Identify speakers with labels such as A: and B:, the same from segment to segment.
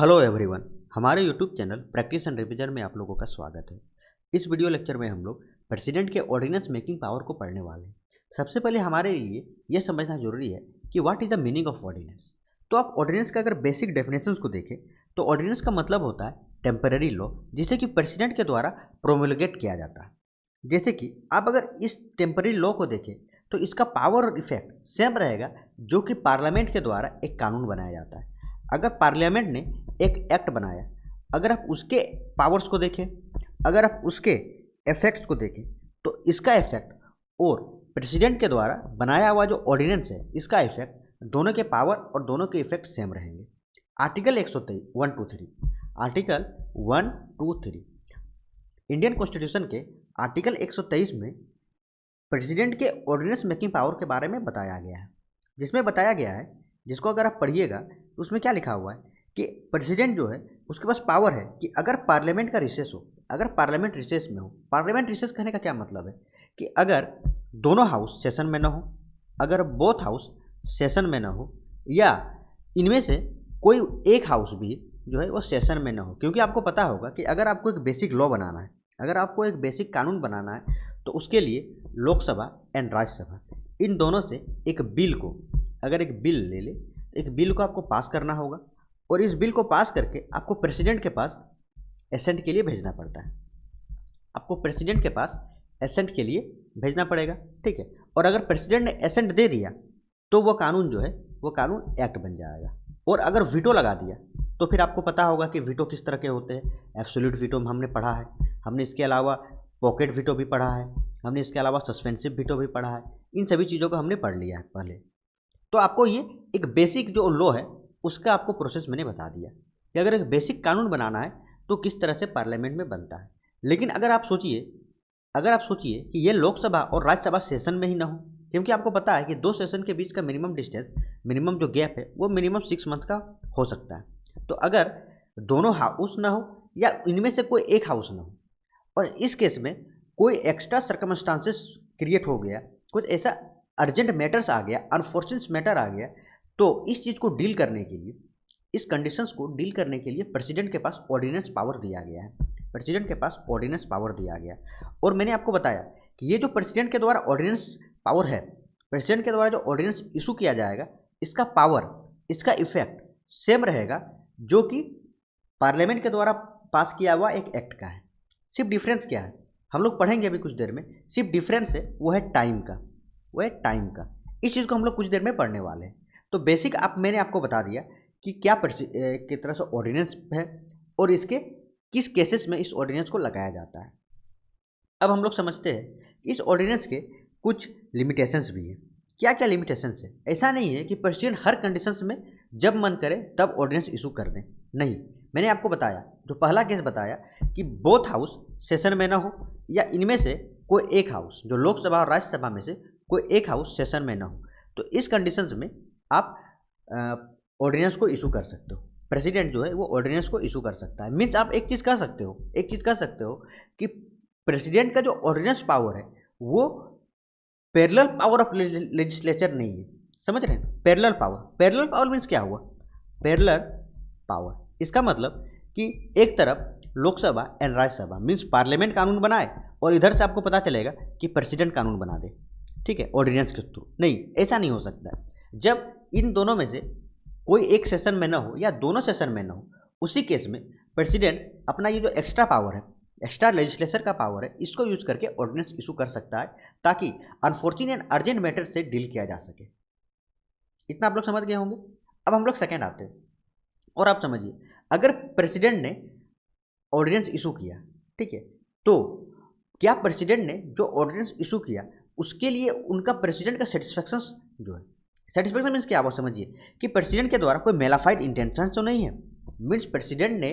A: Hello everyone, हमारे YouTube channel practice and revision में आप लोगों का स्वागत है। इस वीडियो लेक्चर में हम लोग प्रेसिडेंट के ऑर्डिनेंस मेकिंग पावर को पढ़ने वाले हैं। सबसे पहले हमारे लिए यह समझना जरूरी है कि what is the meaning of ordinance. तो आप ऑर्डिनेंस का अगर बेसिक डेफिनेशंस को देखें तो ऑर्डिनेंस का मतलब होता है टेम्पररी लॉ, जिसे कि प्रेसिडेंट के द्वारा प्रोमोलगेट किया जाता है। जैसे कि आप अगर इस टेम्पररी लॉ को देखें तो इसका पावर और इफेक्ट सेम रहेगा जो कि पार्लियामेंट के द्वारा एक कानून बनाया जाता है। अगर पार्लियामेंट ने एक एक्ट बनाया, अगर आप उसके पावर्स को देखें, अगर आप उसके इफेक्ट्स को देखें तो इसका इफेक्ट और प्रेसिडेंट के द्वारा बनाया हुआ जो ऑर्डिनेंस है इसका इफेक्ट, दोनों के पावर और दोनों के इफेक्ट सेम रहेंगे। आर्टिकल 123 आर्टिकल 123 इंडियन कॉन्स्टिट्यूशन के आर्टिकल 123 में प्रेसिडेंट के ऑर्डिनेंस मेकिंग पावर के बारे में बताया गया है, जिसमें बताया गया है, जिसको अगर आप पढ़िएगा तो उसमें क्या लिखा हुआ है कि प्रेसिडेंट जो है उसके पास पावर है कि अगर पार्लियामेंट का रिसेस हो, अगर पार्लियामेंट रिसेस में हो, पार्लियामेंट रिसेस कहने का क्या मतलब है कि अगर दोनों हाउस सेशन में ना हो, अगर बोथ हाउस सेशन में ना हो, या इनमें से कोई एक हाउस भी जो है वो सेशन में ना हो। क्योंकि आपको पता होगा कि अगर आपको एक बेसिक लॉ बनाना है, अगर आपको एक बेसिक कानून बनाना है तो उसके लिए लोकसभा एंड राज्यसभा इन दोनों से एक बिल को, अगर एक बिल ले ले तो एक बिल को आपको पास करना होगा और इस बिल को पास करके आपको प्रेसिडेंट के पास एसेंट के लिए भेजना पड़ता है। आपको प्रेसिडेंट के पास एसेंट के लिए भेजना पड़ेगा, ठीक है। और अगर प्रेसिडेंट ने एसेंट दे दिया तो वो कानून जो है वो कानून एक्ट बन जाएगा। और अगर वीटो लगा दिया तो फिर आपको पता होगा कि वीटो किस तरह के होते हैं। एब्सोल्यूट वीटो हमने पढ़ा है, हमने इसके अलावा पॉकेट वीटो भी पढ़ा है, हमने इसके अलावा सस्पेंसिव वीटो भी पढ़ा है। इन सभी चीज़ों को हमने पढ़ लिया है पहले। तो आपको ये एक बेसिक जो लॉ है उसका आपको प्रोसेस मैंने बता दिया कि अगर एक बेसिक कानून बनाना है तो किस तरह से पार्लियामेंट में बनता है। लेकिन अगर आप सोचिए कि ये लोकसभा और राज्यसभा सेशन में ही ना हो, क्योंकि आपको पता है कि दो सेशन के बीच का मिनिमम डिस्टेंस, मिनिमम जो गैप है वो मिनिमम 6 मंथ का हो सकता है। तो अगर दोनों हाउस ना हो या इनमें से कोई एक हाउस ना हो और इस केस में कोई एक्स्ट्रा सर्कमस्टांसेस क्रिएट हो गया, कुछ ऐसा अर्जेंट मैटर्स आ गया, अनफॉर्चुनेट मैटर आ गया, तो इस चीज़ को डील करने के लिए, इस कंडीशंस को डील करने के लिए प्रेसिडेंट के पास ऑर्डिनेंस पावर दिया गया है। प्रेसिडेंट के पास ऑर्डिनेंस पावर दिया गया। और मैंने आपको बताया कि ये जो प्रेसिडेंट के द्वारा ऑर्डिनेंस पावर है, प्रेसिडेंट के द्वारा जो ऑर्डिनेंस इशू किया जाएगा, इसका पावर, इसका इफेक्ट सेम रहेगा जो कि पार्लियामेंट के द्वारा पास किया हुआ एक एक्ट का है। सिर्फ डिफरेंस क्या है हम लोग पढ़ेंगे अभी कुछ देर में। सिर्फ डिफरेंस है वो है टाइम का, वो है टाइम का। इस चीज़ को हम लोग कुछ देर में पढ़ने वाले हैं। तो बेसिक मैंने आपको बता दिया कि क्या किस तरह से ऑर्डिनेंस है और इसके किस केसेस में इस ऑर्डिनेंस को लगाया जाता है। अब हम लोग समझते हैं कि इस ऑर्डिनेंस के कुछ लिमिटेशंस भी हैं। क्या क्या लिमिटेशंस है? ऐसा नहीं है कि प्रेसिडेंट हर कंडीशंस में जब मन करे तब ऑर्डिनेंस इशू कर दें, नहीं। मैंने आपको बताया, जो पहला केस बताया कि बोथ हाउस सेशन में ना हो या इनमें से कोई एक हाउस, जो लोकसभा और राज्यसभा में से कोई एक हाउस सेशन में ना हो, तो इस कंडीशंस में आप ऑर्डिनेंस को इशू कर सकते हो। प्रेसिडेंट जो है वो ऑर्डिनेंस को इशू कर सकता है। मीन्स आप एक चीज़ कह सकते हो कि प्रेसिडेंट का जो ऑर्डिनेंस पावर है वो पैरेलल पावर ऑफ लेजिस्लेचर नहीं है। समझ रहे हैं? पैरेलल पावर मीन्स क्या हुआ? पैरेलल पावर, इसका मतलब कि एक तरफ Lok Sabha and Rajya Sabha means parliament कानून बनाए और इधर से आपको पता चलेगा कि प्रेसिडेंट कानून बना दे, ठीक है, ऑर्डिनेंस के थ्रू। नहीं, ऐसा नहीं हो सकता। जब इन दोनों में से कोई एक सेशन में ना हो या दोनों सेशन में ना हो, उसी केस में प्रेसिडेंट अपना ये जो एक्स्ट्रा पावर है, एक्स्ट्रा लेजिस्लेचर का पावर है, इसको यूज करके ऑर्डिनेंस इशू कर सकता है ताकि अनफॉर्चुनेट एंड अर्जेंट मैटर से डील किया जा सके। इतना आप लोग समझ गए होंगे। अब हम लोग सेकेंड आते हैं और आप समझिए, अगर प्रेसिडेंट ने ऑर्डिनेंस इशू किया, ठीक है, तो क्या प्रेसिडेंट ने जो ऑर्डिनेंस इशू किया उसके लिए उनका प्रेसिडेंट का सेटिस्फैक्शन जो है, सेटिस्फैक्शन मीन्स क्या? आप समझिए कि प्रेसिडेंट के द्वारा कोई मेलाफाइड इंटेंशन तो नहीं है। मीन्स प्रेसिडेंट ने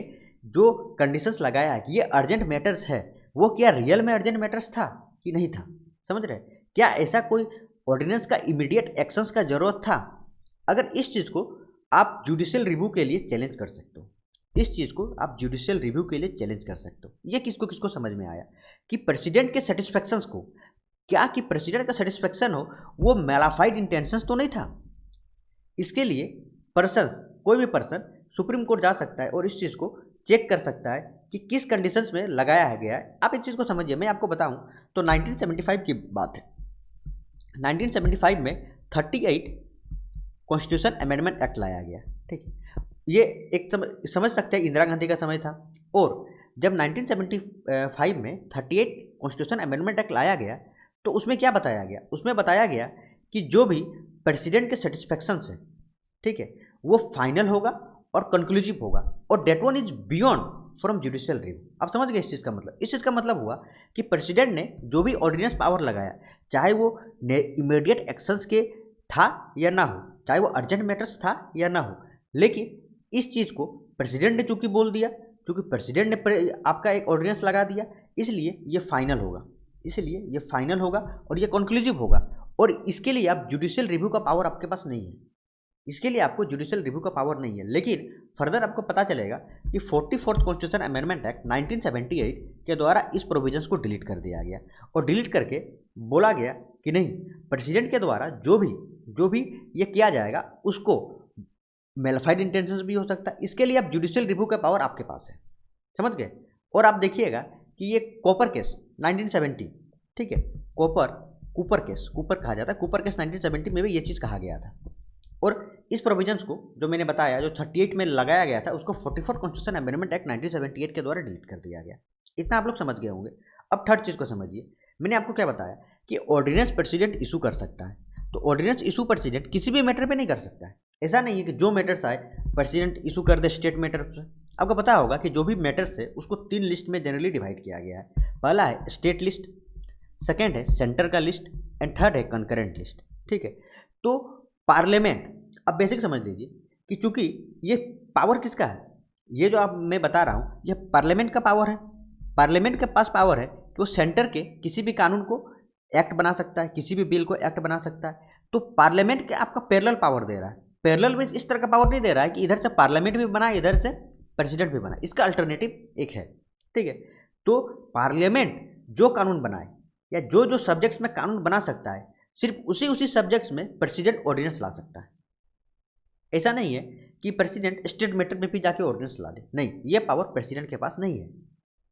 A: जो कंडीशंस लगाया कि ये अर्जेंट मैटर्स है, वो क्या रियल में अर्जेंट मैटर्स था कि नहीं था? समझ रहे? क्या ऐसा कोई ऑर्डिनेंस का इमीडिएट एक्शंस का जरूरत था? अगर इस चीज़ को आप जुडिशियल रिव्यू के लिए चैलेंज कर सकते हो, इस चीज़ को आप जुडिशियल रिव्यू के लिए चैलेंज कर सकते हो। ये किसको किसको समझ में आया कि प्रेसिडेंट के सेटिस्फैक्शंस को, क्या कि प्रेसिडेंट का सेटिस्फैक्शन हो वो मेलाफाइड इंटेंशंस तो नहीं था। इसके लिए पर्सन, कोई भी पर्सन सुप्रीम कोर्ट जा सकता है और इस चीज़ को चेक कर सकता है कि किस कंडीशंस में लगाया गया है। आप इस चीज़ को समझिए। मैं आपको बताऊं तो 1975 की बात है। 1975 में 38 कॉन्स्टिट्यूशन अमेंडमेंट एक्ट लाया गया। ठीक है, ये एक समझ सकते हैं इंदिरा गांधी का समय था। और जब 1975 में 38 कॉन्स्टिट्यूशन अमेंडमेंट एक्ट लाया गया तो उसमें क्या बताया गया? उसमें बताया गया कि जो भी प्रेसिडेंट के सेटिस्फेक्शन से, ठीक है, वो फाइनल होगा और कंक्लूसिव होगा और that one is beyond from judicial review. आप समझ गए इस चीज़ का मतलब? इस चीज़ का मतलब हुआ कि प्रेसिडेंट ने जो भी ऑर्डिनेंस पावर लगाया, चाहे वो इमीडिएट एक्शंस के था या ना हो, चाहे वो अर्जेंट मैटर्स था या ना हो, लेकिन इस चीज़ को प्रेसिडेंट ने चूंकि बोल दिया, क्योंकि प्रेसिडेंट ने आपका एक ऑर्डिनेंस लगा दिया, इसलिए ये फाइनल होगा, इसलिए ये फाइनल होगा और ये कंक्लूसिव होगा। और इसके लिए आप जुडिशियल रिव्यू का पावर आपके पास नहीं है, इसके लिए आपको जुडिशियल रिव्यू का पावर नहीं है। लेकिन फर्दर आपको पता चलेगा कि 44th कॉन्स्टिट्यूशन अमेंडमेंट एक्ट 1978 के द्वारा इस प्रोविजंस को डिलीट कर दिया गया और डिलीट करके बोला गया कि नहीं, प्रेसिडेंट के द्वारा जो भी ये किया जाएगा उसको मेलिफाइड इंटेंशंस भी हो सकता है। इसके लिए आप जुडिशियल रिव्यू का पावर आपके पास है, समझ गए? और आप देखिएगा कि ये कॉपर केस 1970, ठीक है, कूपर कहा जाता है, कूपर केस 1970 में भी ये चीज़ कहा गया था। और इस प्रोविजंस को जो मैंने बताया, जो 38 में लगाया गया था, उसको 44 कॉन्स्टिट्यूशन अमेंडमेंट एक्ट 1978 के द्वारा डिलीट कर दिया गया। इतना आप लोग समझ गए होंगे। अब थर्ड चीज़ को समझिए। मैंने आपको क्या बताया कि ऑर्डिनेंस प्रेसिडेंट इशू कर सकता है। तो ऑर्डिनेंस इशू प्रेसिडेंट किसी भी मैटर पे नहीं कर सकता है। ऐसा नहीं है कि जो मैटर्स आए प्रेसिडेंट इशू कर दे स्टेट मैटर पे। आपको पता होगा कि जो भी मैटर्स है उसको 3 लिस्ट में जनरली डिवाइड किया गया है। पहला है स्टेट लिस्ट, सेकेंड है सेंटर का लिस्ट एंड थर्ड है कंकरेंट लिस्ट। ठीक है, तो पार्लियामेंट, अब बेसिक समझ लीजिए कि चूंकि ये पावर किसका है, ये जो आप मैं बता रहा हूँ ये पार्लियामेंट का पावर है। पार्लियामेंट के पास पावर है कि वो सेंटर के किसी भी कानून को एक्ट बना सकता है, किसी भी बिल को एक्ट बना सकता है। तो पार्लियामेंट के आपका पैरेलल पावर दे रहा है। पैरेलल में इस तरह का पावर नहीं दे रहा है कि इधर से पार्लियामेंट भी बना इधर से प्रेसिडेंट भी बना, इसका अल्टरनेटिव एक है। ठीक है, तो पार्लियामेंट जो कानून बनाए या जो सब्जेक्ट्स में कानून बना सकता है, सिर्फ उसी सब्जेक्ट्स में प्रेसिडेंट ऑर्डिनेंस ला सकता है। ऐसा नहीं है कि प्रेसिडेंट स्टेट मैटर में भी जाके ऑर्डिनेंस ला दे, नहीं, ये पावर प्रेसिडेंट के पास नहीं है।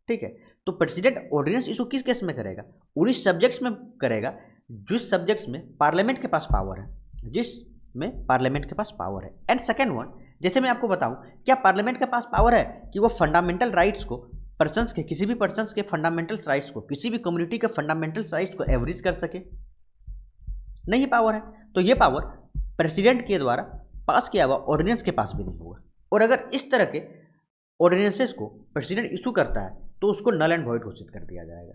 A: ठीक है, तो प्रेसिडेंट ऑर्डिनेंस इशू किस केस में करेगा? उन्हीं सब्जेक्ट्स में करेगा जिस सब्जेक्ट्स में पार्लियामेंट के पास पावर है, जिसमें पार्लियामेंट के पास पावर है। एंड सेकेंड वन, जैसे मैं आपको बताऊं, क्या पार्लियामेंट के पास पावर है कि वो फंडामेंटल राइट्स को पर्सन्स के, किसी भी पर्सन्स के फंडामेंटल राइट्स को, किसी भी कम्युनिटी के फंडामेंटल राइट्स को एवरेज कर सके? नहीं पावर है। तो ये पावर प्रेसिडेंट के द्वारा पास किया हुआ ऑर्डिनेंस के पास भी नहीं होगा। और अगर इस तरह के ऑर्डिनेंसेस को प्रेसिडेंट इशू करता है तो उसको नल एंड वॉइड घोषित कर दिया जाएगा।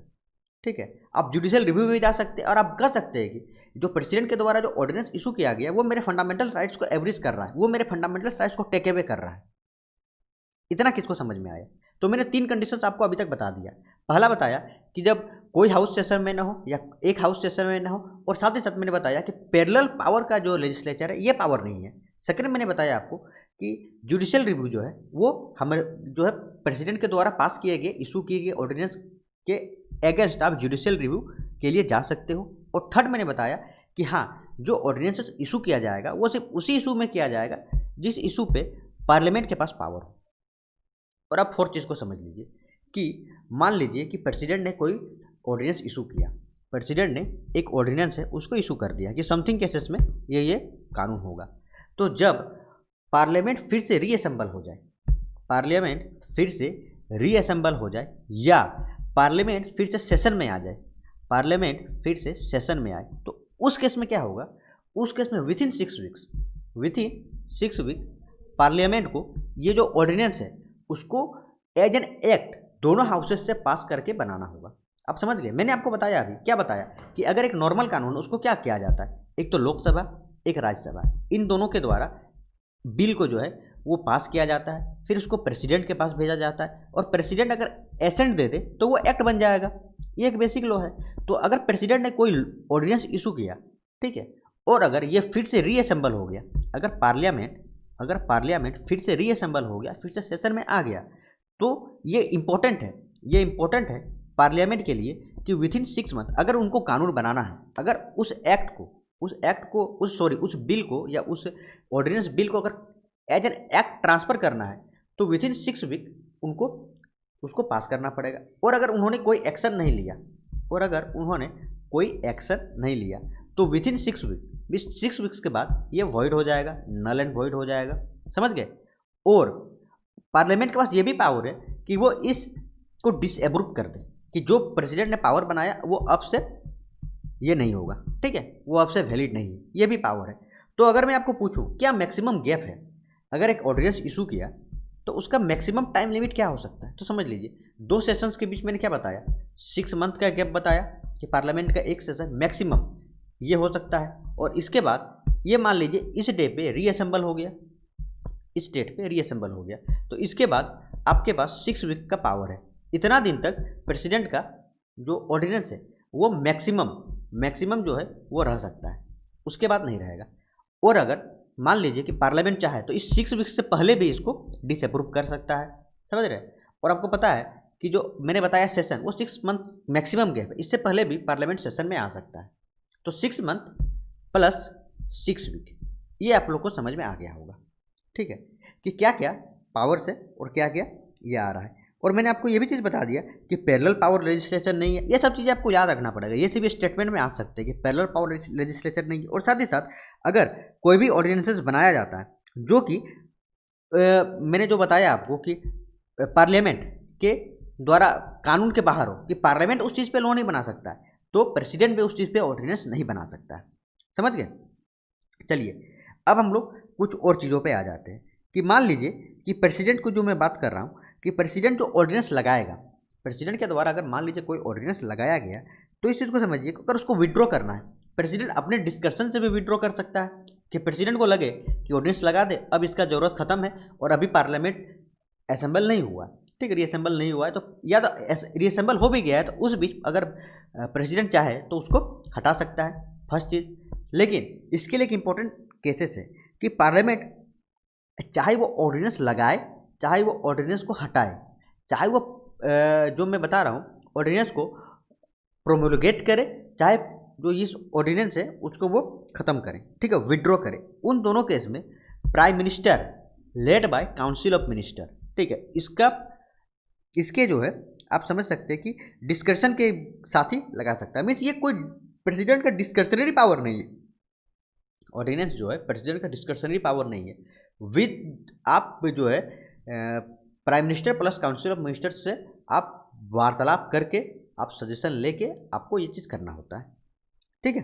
A: ठीक है, आप जुडिशियल रिव्यू में जा सकते हैं और आप कह सकते हैं कि जो प्रेसिडेंट के द्वारा जो ऑर्डिनेंस इशू किया गया वो मेरे फंडामेंटल राइट्स को एवरेज कर रहा है, वो मेरे फंडामेंटल राइट्स को टेक अवे कर रहा है। इतना किसको समझ में आया? तो मैंने 3 कंडीशंस आपको अभी तक बता दिया। पहला बताया कि जब कोई हाउस सेशन में ना हो या एक हाउस सेशन में ना हो, और साथ ही साथ मैंने बताया कि पैरेलल पावर का जो लेजिस्लेचर है ये पावर नहीं है। सेकंड मैंने बताया आपको कि जुडिशियल रिव्यू जो है वो हमारे जो है प्रेसिडेंट के द्वारा पास किए गए, इशू किए गए ऑर्डिनेंस के अगेंस्ट आप जुडिशियल रिव्यू के लिए जा सकते हो। और थर्ड मैंने बताया कि हाँ, जो ऑर्डिनेंसेस इशू किया जाएगा वो सिर्फ उसी इशू में किया जाएगा जिस इशू पे पार्लियामेंट के पास पावर हो। और आप फोर्थ चीज़ को समझ लीजिए कि मान लीजिए कि प्रेसिडेंट ने कोई ऑर्डिनेंस इशू किया, प्रेसिडेंट ने एक ऑर्डिनेंस है उसको इशू कर दिया कि समथिंग केसेस में ये कानून होगा। तो जब पार्लियामेंट फिर से रीअसेंबल हो जाए, पार्लियामेंट फिर से रीअसेंबल हो जाए या पार्लियामेंट फिर से सेशन में आ जाए, पार्लियामेंट फिर से सेशन में आए, तो उस केस में क्या होगा? उस केस में विथिन 6 वीक पार्लियामेंट को ये जो ऑर्डिनेंस है उसको एज एन एक्ट दोनों हाउसेस से पास करके बनाना होगा। आप समझ गए? मैंने आपको बताया अभी क्या बताया कि अगर एक नॉर्मल कानून उसको क्या किया जाता है, एक तो लोकसभा एक राज्यसभा, इन दोनों के द्वारा बिल को जो है वो पास किया जाता है, फिर उसको प्रेसिडेंट के पास भेजा जाता है और प्रेसिडेंट अगर एसेंट दे दे तो वो एक्ट बन जाएगा। ये एक बेसिक लॉ है। तो अगर प्रेसिडेंट ने कोई ऑर्डिनेंस इशू किया, ठीक है, और अगर ये फिर से रीअसेंबल हो गया, अगर पार्लियामेंट फिर से रीअसेंबल हो गया, फिर से सेशन में आ गया, तो ये इम्पोर्टेंट है पार्लियामेंट के लिए कि विथिन 6 मंथ अगर उनको कानून बनाना है, अगर उस बिल को या उस ऑर्डिनेंस बिल को अगर एज एन एक्ट ट्रांसफ़र करना है तो विद इन 6 वीक उनको उसको पास करना पड़ेगा। और अगर उन्होंने कोई एक्शन नहीं लिया तो विद इन 6 वीक 6 वीक्स के बाद ये वॉइड हो जाएगा, नल एंड वॉइड हो जाएगा। समझ गए। और पार्लियामेंट के पास ये भी पावर है कि वो इसको डिसएप्रूव कर दे कि जो प्रेसिडेंट ने पावर बनाया वो अब से ये नहीं होगा, ठीक है, वो अब से वैलिड नहीं है, ये भी पावर है। तो अगर मैं आपको पूछूं क्या मैक्सिमम गैप है, अगर एक ऑर्डिनेंस इशू किया तो उसका मैक्सिमम टाइम लिमिट क्या हो सकता है, तो समझ लीजिए 2 सेशंस के बीच मैंने क्या बताया, 6 मंथ का गैप बताया कि पार्लियामेंट का एक सेशन मैक्सिमम ये हो सकता है। और इसके बाद ये मान लीजिए इस डे पे रीअसेंबल हो गया, इस डेट पे रीअसेंबल हो गया, तो इसके बाद आपके पास 6 वीक का पावर है। इतना दिन तक प्रेसिडेंट का जो ऑर्डिनेंस है वो मैक्सिमम जो है वो रह सकता है, उसके बाद नहीं रहेगा। और अगर मान लीजिए कि पार्लियामेंट चाहे तो इस 6 वीक्स से पहले भी इसको डिसअप्रूव कर सकता है। समझ रहे हैं। और आपको पता है कि जो मैंने बताया सेशन वो 6 मंथ मैक्सिमम गैप है, इससे पहले भी पार्लियामेंट सेशन में आ सकता है। तो 6 मंथ प्लस 6 वीक ये आप लोग को समझ में आ गया होगा, ठीक है, कि क्या क्या पावर्स है और क्या क्या ये आ रहा है। और मैंने आपको ये भी चीज़ बता दिया कि पैरेलल पावर लेजिस्लेचर नहीं है, ये सब चीज़ें आपको याद रखना पड़ेगा। ये सिर्फ स्टेटमेंट में आ सकते हैं कि पैरेलल पावर लेजिस्लेचर नहीं है। और साथ ही साथ अगर कोई भी ऑर्डिनेंसेस बनाया जाता है जो कि मैंने जो बताया आपको कि पार्लियामेंट के द्वारा कानून के बाहर हो, कि पार्लियामेंट उस चीज़ पे लॉ नहीं बना सकता है, तो प्रेसिडेंट भी उस चीज़ पे ऑर्डिनेंस नहीं बना सकता है। समझ गए। चलिए अब हम लोग कुछ और चीज़ों पे आ जाते हैं कि मान लीजिए कि प्रेसिडेंट को जो मैं बात कर रहा हूँ कि प्रेसिडेंट जो ऑर्डिनेंस लगाएगा, प्रेसिडेंट के द्वारा अगर मान लीजिए कोई ऑर्डिनेंस लगाया गया तो इस चीज़ को समझिए कि अगर उसको विड्रॉ करना है, प्रेसिडेंट अपने डिस्कशन से भी विड्रॉ कर सकता है कि प्रेसिडेंट को लगे कि ऑर्डिनेंस लगा दे, अब इसका ज़रूरत खत्म है और अभी पार्लियामेंट असेंबल नहीं हुआ, ठीक है, रीअसेंबल नहीं हुआ है, तो या तो रीअसेंबल हो भी गया है तो उस बीच अगर प्रेसिडेंट चाहे तो उसको हटा सकता है, फर्स्ट चीज़। लेकिन इसके लिए एक इंपॉर्टेंट केसेस है कि पार्लियामेंट चाहे वो ऑर्डिनेंस लगाए, चाहे वो ऑर्डिनेंस को हटाए, चाहे वो जो मैं बता रहा हूँ ऑर्डिनेंस को प्रोमोलगेट करे, चाहे जो इस ऑर्डिनेंस है उसको वो ख़त्म करें, ठीक है, विड्रॉ करें, उन दोनों केस में prime minister led by council of minister, ठीक है, इसके जो है आप समझ सकते हैं कि डिस्कशन के साथ ही लगा सकता है। मीन्स ये कोई प्रेसिडेंट का डिस्कशनरी पावर नहीं है, ऑर्डिनेंस जो है प्रेसिडेंट का डिस्कशनरी पावर नहीं है। विद आप जो है prime minister plus council of minister से आप वार्तालाप करके आप सजेशन लेके आपको ये चीज़ करना होता है, ठीक है।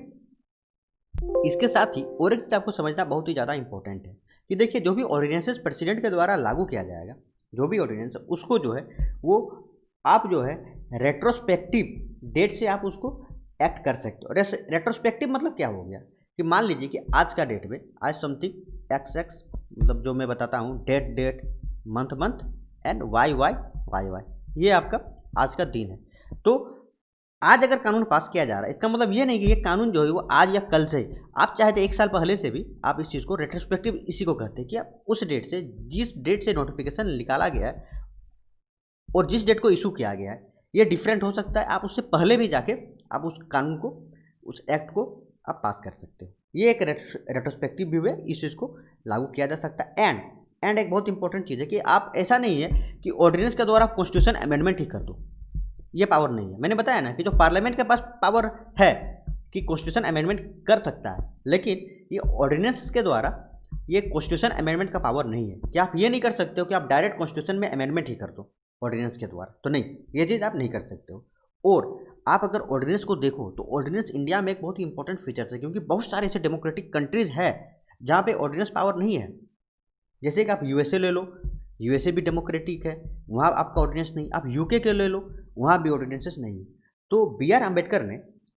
A: इसके साथ ही और एक चीज़ आपको समझना बहुत ही ज़्यादा इंपॉर्टेंट है कि देखिए जो भी ऑर्डिनेंसेस प्रेसिडेंट के द्वारा लागू किया जाएगा, जो भी ऑर्डिनेंस उसको जो है वो आप जो है रेट्रोस्पेक्टिव डेट से आप उसको एक्ट कर सकते हो। रेट्रोस्पेक्टिव मतलब क्या हो गया कि मान लीजिए कि आज का डेट में आज समथिंग एक्स मतलब जो मैं बताता हूँ डेट मंथ एंड वाई ये आपका आज का दिन है। तो आज अगर कानून पास किया जा रहा है इसका मतलब ये नहीं कि ये कानून जो है वो आज या कल से, आप चाहे तो 1 साल पहले से भी आप इस चीज़ को रेट्रोस्पेक्टिव इसी को कहते हैं कि आप उस डेट से जिस डेट से नोटिफिकेशन निकाला गया है और जिस डेट को इशू किया गया है ये डिफरेंट हो सकता है, आप उससे पहले भी जाके आप उस कानून को उस एक्ट को आप पास कर सकते हो। ये एक रेट्रोस्पेक्टिव व्यू है, इस चीज़ को लागू किया जा सकता है। एंड एक बहुत इंपॉर्टेंट चीज़ है कि आप ऐसा नहीं है कि ऑर्डिनेंस के द्वारा कॉन्स्टिट्यूशन अमेंडमेंट ही कर दो, ये पावर नहीं है। मैंने बताया ना कि जो पार्लियामेंट के पास पावर है कि कॉन्स्टिट्यूशन अमेंडमेंट कर सकता है, लेकिन ये ऑर्डिनेंस के द्वारा ये कॉन्स्टिट्यूशन अमेंडमेंट का पावर नहीं है कि आप ये नहीं कर सकते हो कि आप डायरेक्ट कॉन्स्टिट्यूशन में अमेंडमेंट ही कर दो ऑर्डिनेंस के द्वारा, तो नहीं, ये चीज़ आप नहीं कर सकते हो। और आप अगर ऑर्डिनेंस को देखो तो ऑर्डिनेंस इंडिया में एक बहुत ही इंपॉर्टेंट फीचर्स है, क्योंकि बहुत सारे ऐसे डेमोक्रेटिक कंट्रीज़ है जहाँ पे ऑर्डिनेंस पावर नहीं है। जैसे कि आप यूएसए ले लो, यूएसए भी डेमोक्रेटिक है, वहाँ आपका ऑर्डिनेंस नहीं। आप यूके के ले लो, वहाँ भी ऑर्डिनेंसेस नहीं है। तो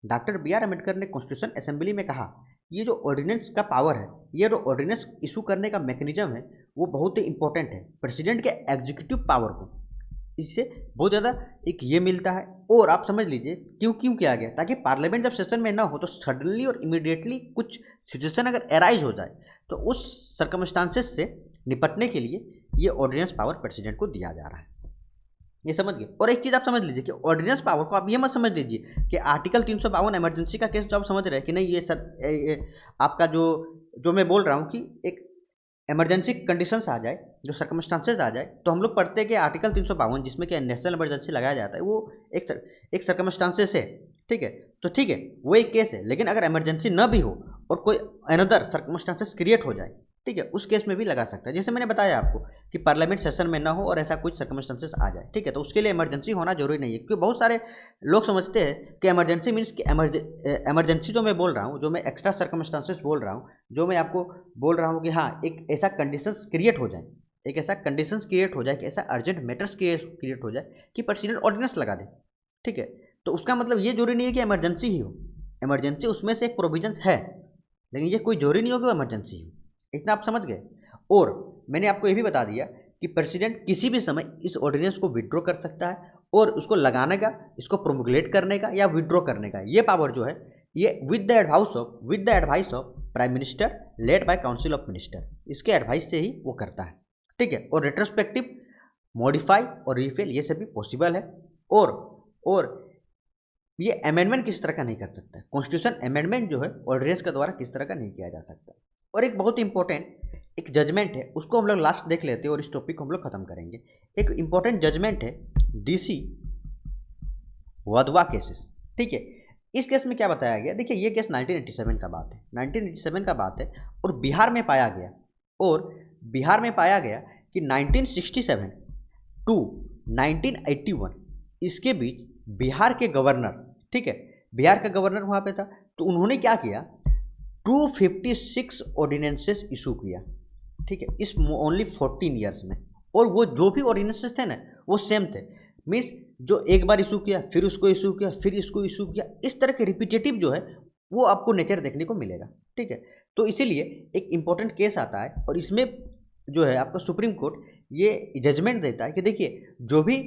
A: डॉक्टर बी आर अम्बेडकर ने कॉन्स्टिट्यूशन असेंबली में कहा ये जो ऑर्डिनेंस का पावर है, ये जो ऑर्डिनेंस इशू करने का मैकेनिज्म है वो बहुत ही इंपॉर्टेंट है प्रेसिडेंट के एग्जीक्यूटिव पावर को, इससे बहुत ज़्यादा एक ये मिलता है। और आप समझ लीजिए क्यों किया गया, ताकि पार्लियामेंट जब सेशन में ना हो तो सडनली और इमीडिएटली कुछ सिचुएशन अगर अराइज हो जाए तो उस सर्कमस्टांसेस से निपटने के लिए ये ऑर्डिनेंस पावर प्रेसिडेंट को दिया जा रहा है, ये समझ गए। और एक चीज़ आप समझ लीजिए कि ऑर्डिनेंस पावर को आप ये मत समझ लीजिए कि आर्टिकल 352 इमरजेंसी का केस जो आप समझ रहे हैं कि नहीं, ये आपका जो मैं बोल रहा हूँ कि एक इमरजेंसी कंडीशंस आ जाए, जो सर्कमस्टांसेस आ जाए, तो हम लोग पढ़ते हैं कि आर्टिकल 352 जिसमें कि नेशनल इमरजेंसी लगाया जाता है, वो एक सर्कमस्टांसेस है, ठीक है। तो ठीक है, वो एक केस है, लेकिन अगर इमरजेंसी न भी हो और कोई अनदर सर्कमस्टांसेस क्रिएट हो जाए, ठीक है, उस केस में भी लगा सकता है। जैसे मैंने बताया आपको कि पार्लियामेंट सेशन में ना हो और ऐसा कुछ सर्कमस्टांसेस आ जाए, ठीक है, तो उसके लिए इमरजेंसी होना जरूरी नहीं है। क्योंकि बहुत सारे लोग समझते हैं कि इमरजेंसी मीन्स कि इमरजेंसी जो मैं बोल रहा हूँ, जो मैं एक्स्ट्रा सर्कमस्टांसेस बोल रहा हूँ, जो मैं आपको बोल रहा हूँ कि हाँ एक ऐसा कंडीशंस क्रिएट हो जाए, एक ऐसा कंडीशंस क्रिएट हो जाए कि ऐसा अर्जेंट मैटर्स क्रिएट हो जाए कि प्रेसिडेंट ऑर्डिनेंस लगा दे, ठीक है। तो उसका मतलब ये जरूरी नहीं है कि इमरजेंसी ही हो, इमरजेंसी उसमें से एक प्रोविजन है, लेकिन ये कोई जरूरी नहीं हो कि वो इमरजेंसी हो। इतना आप समझ गए। और मैंने आपको ये भी बता दिया कि प्रेसिडेंट किसी भी समय इस ऑर्डिनेंस को विड्रॉ कर सकता है और उसको लगाने का, इसको प्रोमुलेट करने का या विड्रॉ करने का ये पावर जो है, ये with the advice of prime minister led by council of minister, इसके एडवाइस से ही वो करता है, ठीक है। और रेट्रोस्पेक्टिव, मॉडिफाई और रिफिल ये सभी पॉसिबल है। और ये अमेंडमेंट किस तरह का नहीं कर सकता, कॉन्स्टिट्यूशन अमेंडमेंट जो है ऑर्डिनेंस के द्वारा किस तरह का नहीं किया जा सकता। और एक बहुत इंपॉर्टेंट एक जजमेंट है, उसको हम लोग लास्ट देख लेते हैं और इस टॉपिक को हम लोग खत्म करेंगे। एक इंपॉर्टेंट जजमेंट है डीसी वधवा केसेस, ठीक है। इस केस में क्या बताया गया, देखिए ये केस 1987 का बात है, 1987 का बात है। और बिहार में पाया गया कि 1967 टू 1981 इसके बीच बिहार के गवर्नर, ठीक है, बिहार का गवर्नर वहाँ पे था, तो उन्होंने क्या किया, 256 ऑर्डिनेंसेस इशू किया, ठीक है, इस ओनली 14 ईयर्स में। और वो जो भी ऑर्डिनेंसेस थे ना वो सेम थे, मीन्स जो एक बार इशू किया फिर उसको इशू किया फिर इसको इशू किया, इस तरह के रिपीटेटिव जो है वो आपको नेचर देखने को मिलेगा, ठीक है। तो इसीलिए एक इम्पॉर्टेंट केस आता है और इसमें जो है आपका सुप्रीम कोर्ट ये जजमेंट देता है कि देखिए जो भी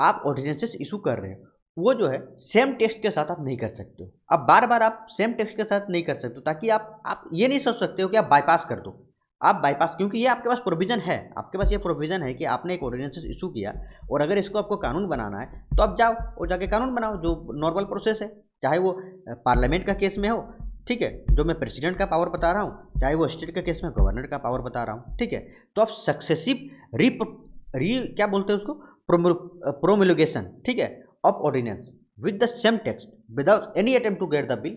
A: आप ऑर्डिनेंसेस इशू कर रहे हो वो जो है सेम टेक्स्ट के साथ आप नहीं कर सकते हो, अब बार बार आप सेम टेक्स्ट के साथ नहीं कर सकते हो, ताकि आप ये नहीं सोच सकते हो कि आप बाईपास कर दो, आप बाईपास, क्योंकि ये आपके पास प्रोविजन है, आपके पास ये प्रोविजन है कि आपने एक ऑर्डिनेंस इशू किया और अगर इसको आपको कानून बनाना है तो आप जाओ और जाके कानून बनाओ, जो नॉर्मल प्रोसेस है, चाहे वो पार्लियामेंट का केस में हो, ठीक है, जो मैं प्रेसिडेंट का पावर बता रहा हूँ, चाहे वो स्टेट का केस में गवर्नर का पावर बता रहा हूँ, ठीक है। तो आप सक्सेसिव क्या बोलते हैं उसको, प्रोमुलेगेशन, ठीक है, of ordinance with the same text without any attempt to get the bill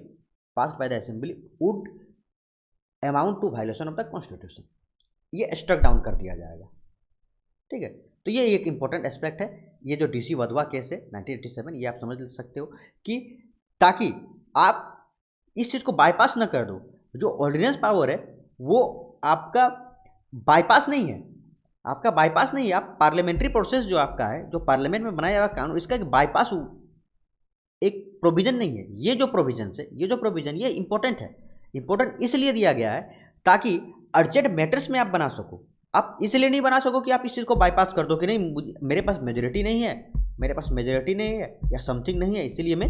A: passed by the assembly would amount to violation of the constitution, ये स्ट्रक डाउन कर दिया जाएगा, ठीक है। तो ये एक इंपॉर्टेंट एस्पेक्ट है, ये जो डीसी वधवा केस है 1987, ये आप समझ सकते हो कि ताकि आप इस चीज़ को बाईपास ना कर दो, जो ऑर्डिनेंस पावर है वो आपका बाईपास नहीं है, आपका बाईपास नहीं है, आप पार्लियामेंट्री प्रोसेस जो आपका है, जो पार्लियामेंट में बनाया हुआ कानून, इसका एक बाईपास एक प्रोविजन नहीं है। ये जो प्रोविजन है, ये जो प्रोविजन ये इंपॉर्टेंट है, इंपॉर्टेंट इसलिए दिया गया है ताकि अर्जेंट मैटर्स में आप बना सको। आप इसलिए नहीं बना सको कि आप इस चीज़ को बाईपास कर दो कि नहीं मेरे पास मेजोरिटी नहीं है, या समथिंग नहीं है, इसीलिए मैं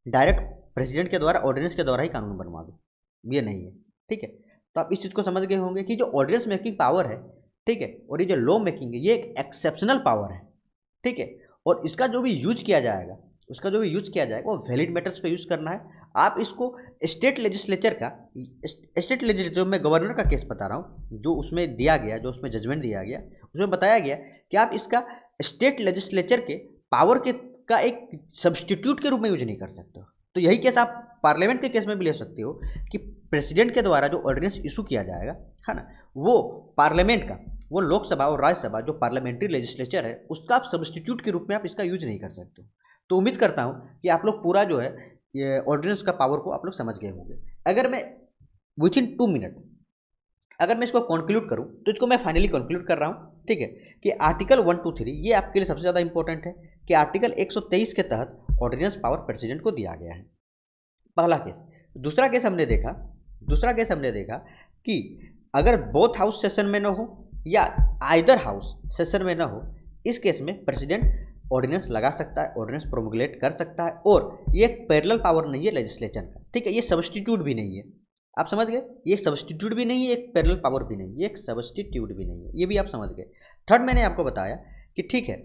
A: डायरेक्ट प्रेसिडेंट के द्वारा ऑर्डिनेंस के द्वारा ही कानून बनवा दूँ, ये नहीं है, ठीक है। तो आप इस चीज़ को समझ गए होंगे कि जो ऑर्डिनेंस मेकिंग पावर है, ठीक है, और ये जो लॉ मेकिंग है ये एक एक्सेप्शनल पावर है, ठीक है। और इसका जो भी यूज किया जाएगा वो वैलिड मैटर्स पे यूज़ करना है। आप इसको स्टेट लेजिस्लेचर जो मैं गवर्नर का केस बता रहा हूँ, जो उसमें दिया गया, जो उसमें जजमेंट दिया गया, उसमें बताया गया कि आप इसका स्टेट लेजिस्लेचर के पावर का एक सब्सटीट्यूट के रूप में यूज नहीं कर सकते हो। तो यही केस आप पार्लियामेंट के केस में भी ले सकते हो कि प्रेसिडेंट के द्वारा जो ऑर्डिनेंस इशू किया जाएगा, है ना, वो पार्लियामेंट का, वो लोकसभा और राज्यसभा जो पार्लियामेंट्री लेजिस्लेचर है उसका आप सब्सटीट्यूट के रूप में आप इसका यूज नहीं कर सकते हो। तो उम्मीद करता हूँ कि आप लोग पूरा जो है ये ऑर्डिनेंस का पावर को आप लोग समझ गए होंगे। अगर मैं विद इन 2 मिनट अगर मैं इसको कंक्लूड करूँ तो इसको मैं फाइनली कंक्लूड कर रहा हूँ, ठीक है, कि आर्टिकल 1, 2, 3 ये आपके लिए सबसे ज़्यादा इंपॉर्टेंट है कि आर्टिकल 123 के तहत ऑर्डिनेंस पावर प्रेसिडेंट को दिया गया है, पहला केस। दूसरा केस हमने देखा कि अगर बोथ हाउस सेशन में न हो या आइदर हाउस सेशन में न हो, इस केस में प्रेसिडेंट ऑर्डिनेंस लगा सकता है, ऑर्डिनेंस प्रोमुलेट कर सकता है, और ये एक पैरेलल पावर नहीं है लेजिस्लेचर का, ठीक है, ये सब्स्टिट्यूट भी नहीं है, आप समझ गए, ये सब्स्टिट्यूट भी नहीं है, एक पैरेलल पावर भी नहीं, ये एक सब्स्टिट्यूट भी नहीं है, ये भी आप समझ गए। थर्ड, मैंने आपको बताया कि ठीक है,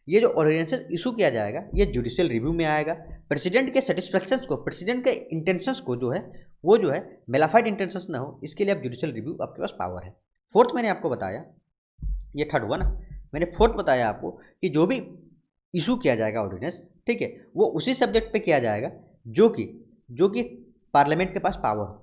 A: ये जो ऑर्डिनेंसेस इशू किया जाएगा ये जुडिशियल रिव्यू में आएगा, प्रेसिडेंट के सेटिस्फैक्शंस को, प्रेसिडेंट के इंटेंशंस को जो है वो जो है मेलाफाइड इंटेंशंस ना हो, इसके लिए आप जुडिशियल रिव्यू आपके पास पावर है। फोर्थ मैंने आपको बताया, ये थर्ड हुआ ना, मैंने फोर्थ बताया आपको कि जो भी इशू किया जाएगा ऑर्डिनेंस, ठीक है, वो उसी सब्जेक्ट पे किया जाएगा जो कि पार्लियामेंट के पास पावर हो,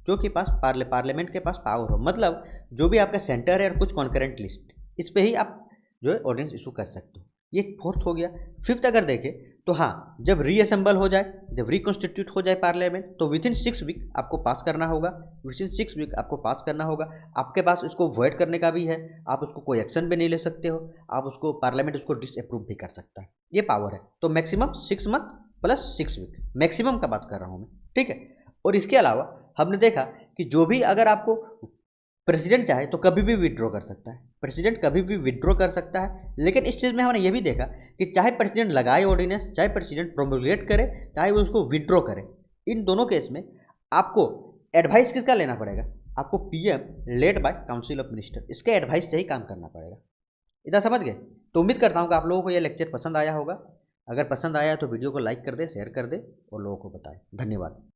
A: जो कि पार्लियामेंट के पास पावर हो, मतलब जो भी आपका सेंटर है और कुछ कॉन्करेंट लिस्ट, इस पे ही आप जो है ऑर्डिनेंस इशू कर सकते हो। ये फोर्थ हो गया। फिफ्थ अगर देखें तो हाँ, जब रीअसेंबल हो जाए, जब रिकॉन्स्टिट्यूट हो जाए पार्लियामेंट, तो विथिन 6 वीक आपको पास करना होगा, विथिन 6 वीक आपको पास करना होगा। आपके पास इसको वॉइड करने का भी है, आप उसको कोई एक्शन भी नहीं ले सकते हो, आप उसको पार्लियामेंट उसको डिसअप्रूव भी कर सकता है, ये पावर है। तो maximum 6 month plus 6 week, maximum का बात कर रहा हूँ मैं, ठीक है। और इसके अलावा हमने देखा कि जो भी अगर आपको प्रेसिडेंट चाहे तो कभी भी विड्रॉ कर सकता है, प्रेसिडेंट कभी भी विड्रॉ कर सकता है। लेकिन इस चीज़ में हमने ये भी देखा कि चाहे प्रेसिडेंट लगाए ऑर्डिनेंस, चाहे प्रेसिडेंट प्रोमोगेट करे, चाहे वो उसको विड्रॉ करे, इन दोनों केस में आपको एडवाइस किसका लेना पड़ेगा? आपको PM led by council of minister, इसके एडवाइस से ही काम करना पड़ेगा। इतना समझ गए? तो उम्मीद करता हूँ कि आप लोगों को यह लेक्चर पसंद आया होगा। अगर पसंद आया तो वीडियो को लाइक कर दे, शेयर कर दे और लोगों को बताएं। धन्यवाद।